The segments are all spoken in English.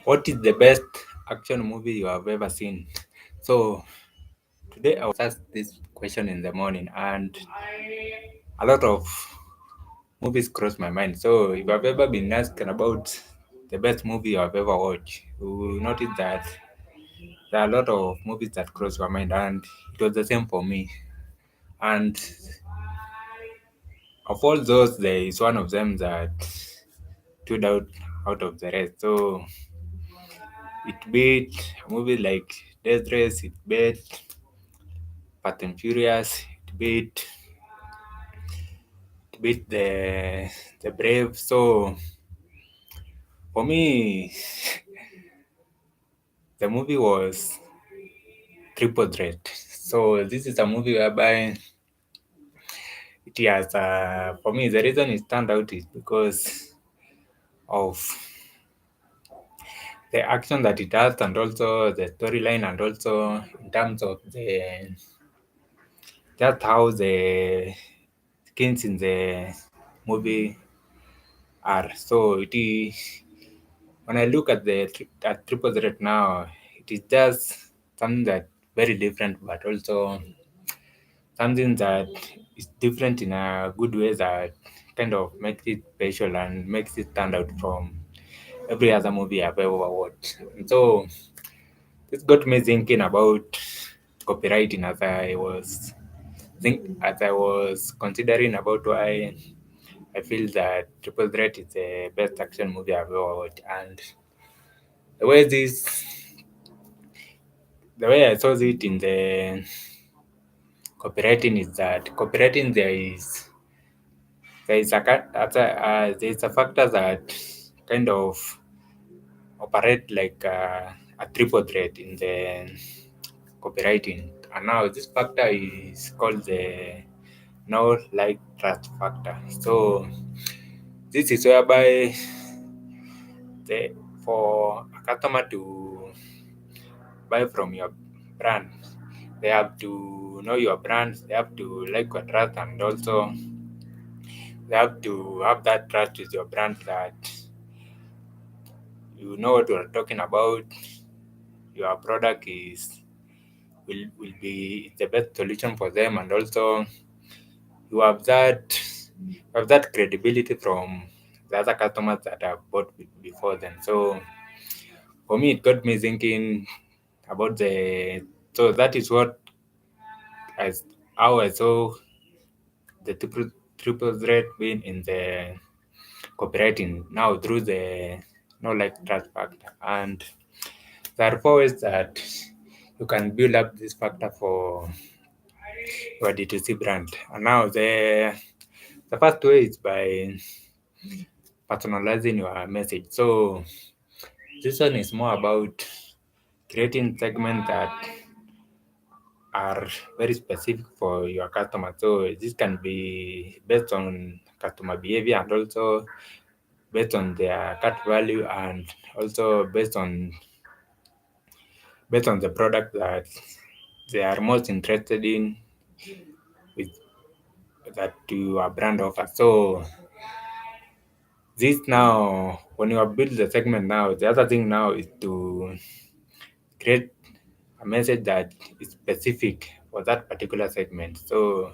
What is the best action movie you have ever seen? So today I was asked this question in the morning, and a lot of movies crossed my mind. So if I've ever been asked about the best movie I've ever watched, you will notice that there are a lot of movies that cross my mind, and it was the same for me. And of all those, there is one of them that stood out of the rest. So it beat a movie like Death Race, it beat Fast and Furious, it beat the Brave. So for me, the movie was Triple Threat. So this is a movie whereby it has for me the reason it stand out is because of the action that it has and also the storyline and also in terms of the just how the skins in the movie are. So it is when I look at at triple threat now, it is just something that very different, but also something that is different in a good way that kind of makes it special and makes it stand out from every other movie I've ever watched. And so this got me thinking about copywriting as I was considering about why I feel that Triple Threat is the best action movie I've ever watched. And the way this the way I saw it in the copywriting is that copywriting there is a factor that kind of operate like a triple threat in the copywriting, and now this factor is called the no like trust factor. So this is whereby the for a customer to buy from your brand, they have to know your brand, they have to like your trust, and also they have to have that trust with your brand that you know what you're talking about. Your product will be the best solution for them, and also you have that credibility from the other customers that have bought before them. So for me, it got me thinking about the. So that is what as how I saw the triple threat being in the copywriting now through the no like trust factor. And there are four ways that you can build up this factor for your D2C brand. And now the first way is by personalizing your message. So this one is more about creating segments that are very specific for your customer. So this can be based on customer behavior and also based on their cut value and also based on the product that they are most interested in with that your brand offers. So this now when you have built the segment now, the other thing now is to create a message that is specific for that particular segment. So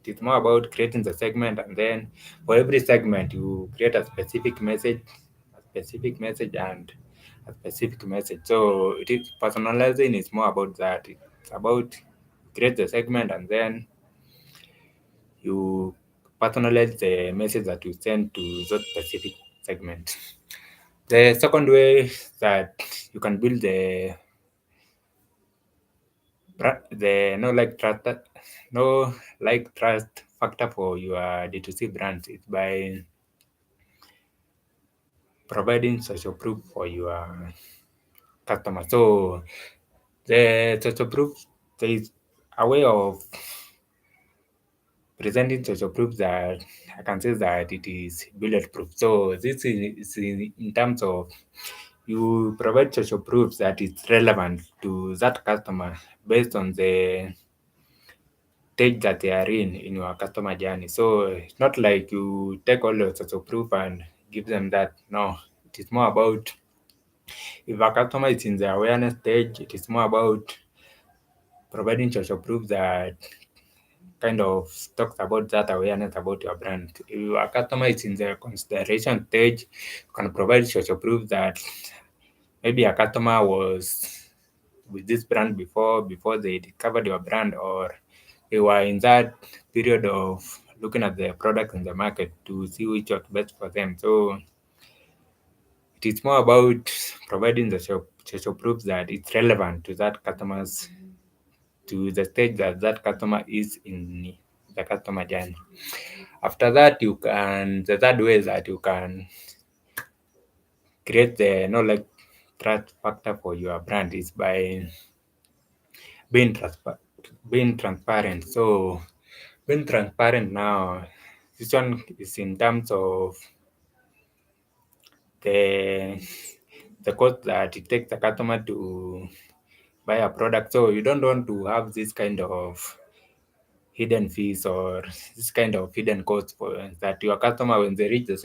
it is more about creating the segment, and then for every segment you create a specific message and a specific message. So it is personalizing is more about that. It's about create the segment and then you personalize the message that you send to that specific segment. The second way that you can build the no like trust factor for your D2C brands is by providing social proof for your customer. So the social proof there is a way of presenting social proof that I can say that it is bulletproof. So this is in terms of you provide social proof that is relevant to that customer based on the stage that they are in your customer journey. So it's not like you take all the social proof and give them that. No, it is more about If a customer is in the awareness stage, it is more about providing social proof that kind of talks about that awareness about your brand. If a customer is in the consideration stage, you can provide social proof that maybe a customer was with this brand before they discovered your brand, or they were in that period of looking at the product in the market to see which was best for them. So it is more about providing the social proof that it's relevant to that customers, to the stage that that customer is in the customer journey. After that, you can the third way is that you can create the trust factor for your brand is by being being transparent. So being transparent now, this one is in terms of the the cost that it takes the customer to buy a product. So you don't want to have this kind of hidden fees or this kind of hidden costs for that your customer, when they reach the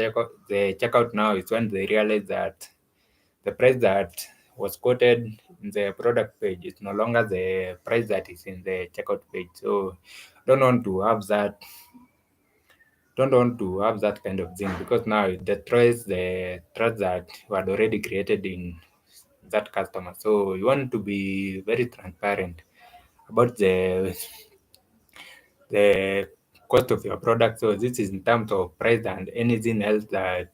checkout now, is when they realize that the price that was quoted in the product page is no longer the price that is in the checkout page. So don't want to have that don't want to have that kind of thing, because now it destroys the trust that you had already created in that customer. So you want to be very transparent about the cost of your product. So this is in terms of price and anything else that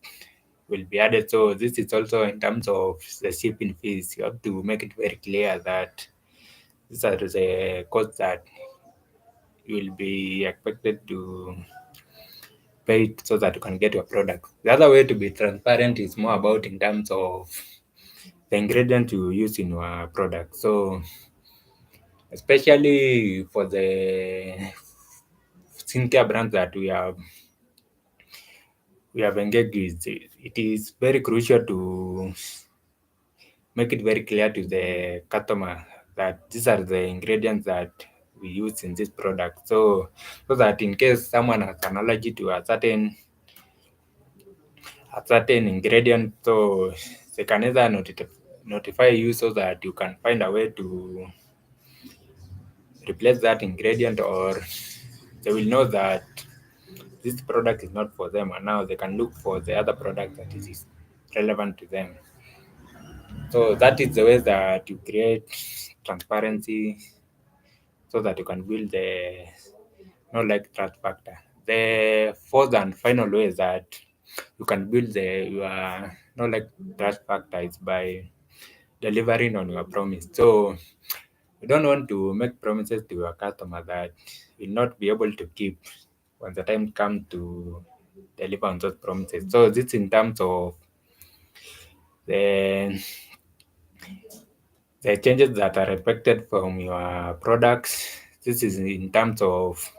will be added. So this is also in terms of the shipping fees. You have to make it very clear that these are the costs that you will be expected to pay so that you can get your product. The other way to be transparent is more about in terms of the ingredient you use in your product. So especially for the skincare brands that we have engaged with, it is very crucial to make it very clear to the customer that these are the ingredients that we use in this product. So that in case someone has an allergy to a certain ingredient, so they can either notify you so that you can find a way to replace that ingredient, or they will know that this product is not for them, and now they can look for the other product that is relevant to them. So that is the way that you create transparency so that you can build the trust factor. The fourth and final way is that you can build your trust factor is by delivering on your promise. So you don't want to make promises to your customer that will not be able to keep when the time comes to deliver on those promises. So this in terms of the the changes that are expected from your products. This is in terms of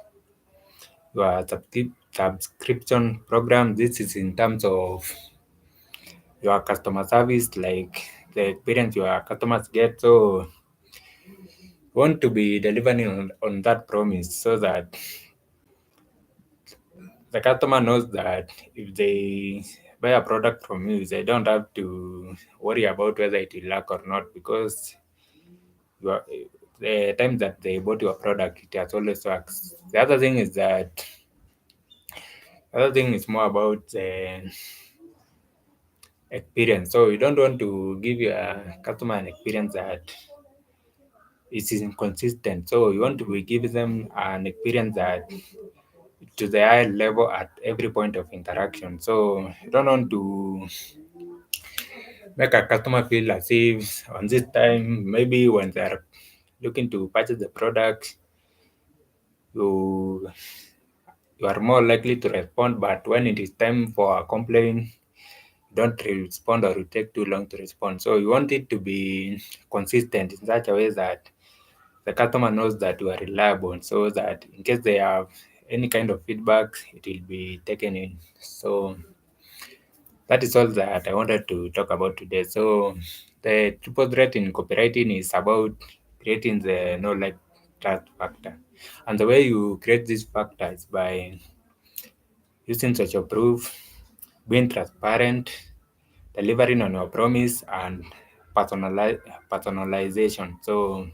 your subscription program. This is in terms of your customer service, like the experience your customers get. So you want to be delivering on that promise so that the customer knows that if they buy a product from you, they don't have to worry about whether it will lack or not, because you are, the time that they bought your product, it has always works. The other thing is more about the experience. So you don't want to give your customer an experience that is inconsistent. So you want to give them an experience that to the high level at every point of interaction. So you don't want to make a customer feel as if on this time, maybe when they're looking to purchase the product, you you are more likely to respond, but when it is time for a complaint, don't respond, or you take too long to respond. So you want it to be consistent in such a way that the customer knows that you are reliable, so that in case they have any kind of feedback, it will be taken in. So that is all that I wanted to talk about today. So the triple threat in copywriting is about creating the trust factor. And the way you create this factor is by using social proof, being transparent, delivering on your promise, and personalization. So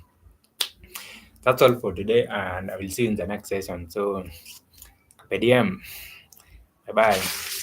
that's all for today, and I will see you in the next session. So, PDM, bye bye.